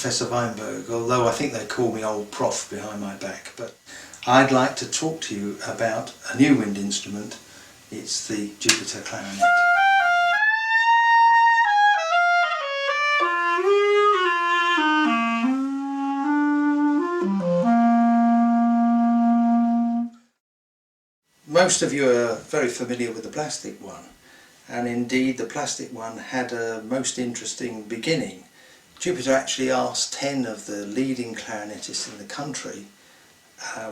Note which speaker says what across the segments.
Speaker 1: Professor Weinberg, although I think they call me old Prof behind my back, but I'd like to talk to you about a new wind instrument. It's the Jupiter Clarinet. Most of you are very familiar with the plastic one, and indeed the plastic one had a most interesting beginning. Jupiter actually asked 10 of the leading clarinetists in the country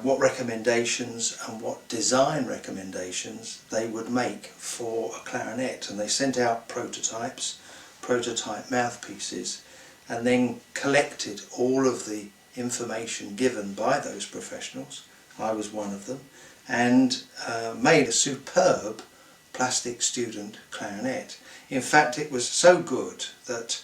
Speaker 1: what recommendations and what design recommendations they would make for a clarinet, and they sent out prototypes, prototype mouthpieces, and then collected all of the information given by those professionals. I was one of them, and made a superb plastic student clarinet. In fact, it was so good that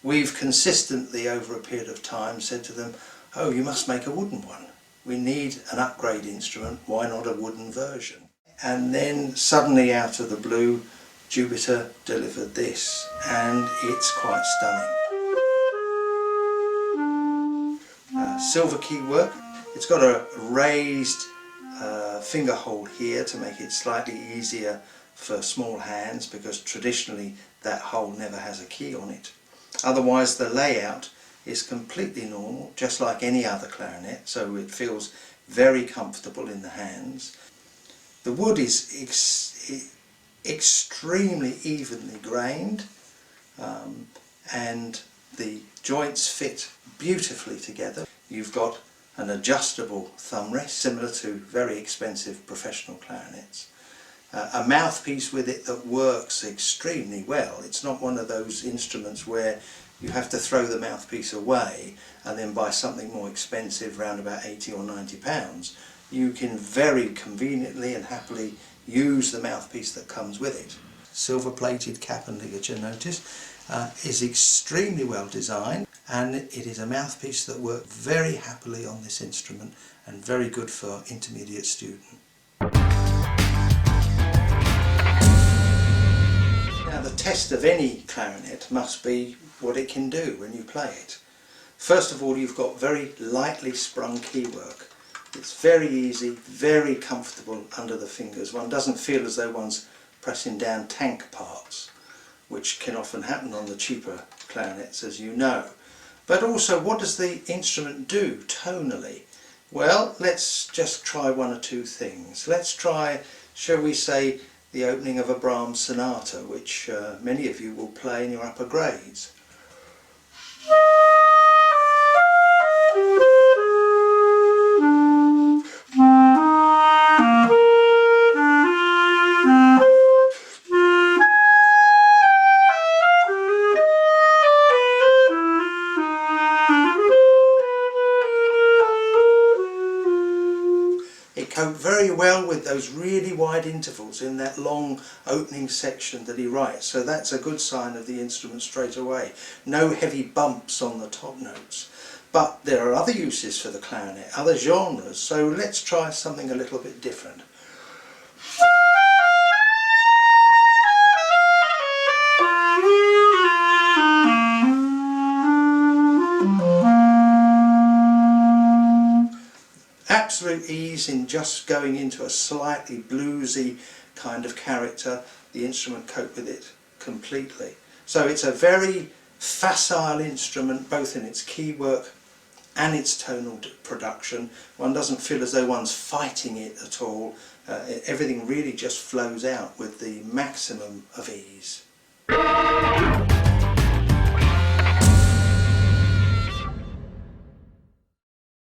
Speaker 1: we've consistently over a period of time said to them, oh, you must make a wooden one. We need an upgrade instrument, why not a wooden version? And then suddenly out of the blue, Jupiter delivered this, and it's quite stunning. Silver keywork. It's got a raised finger hold here to make it slightly easier for small hands, because traditionally that hole never has a key on it. Otherwise the layout is completely normal, just like any other clarinet, so it feels very comfortable in the hands. The wood is extremely evenly grained, and the joints fit beautifully together. You've got an adjustable thumb rest, similar to very expensive professional clarinets. A mouthpiece with it that works extremely well. It's not one of those instruments where you have to throw the mouthpiece away and then buy something more expensive, round about 80 or 90 pounds. You can very conveniently and happily use the mouthpiece that comes with it. Silver plated cap and ligature, notice, is extremely well designed, and it is a mouthpiece that works very happily on this instrument and very good for intermediate student. Now the test of any clarinet must be what it can do when you play it. First of all, you've got very lightly sprung keywork. It's very easy, very comfortable under the fingers. One doesn't feel as though one's pressing down tank parts, which can often happen on the cheaper clarinets, as you know. But also, what does the instrument do tonally? Well, let's just try one or two things. Let's try, shall we say, the opening of a Brahms sonata, which many of you will play in your upper grades. It coped very well with those really wide intervals in that long opening section that he writes, so that's a good sign of the instrument straight away. No heavy bumps on the top notes. But there are other uses for the clarinet, other genres, so let's try something a little bit different. Absolute ease in just going into a slightly bluesy kind of character. The instrument coped with it completely. So it's a very facile instrument, both in its keywork and its tonal production. One doesn't feel as though one's fighting it at all. Everything really just flows out with the maximum of ease.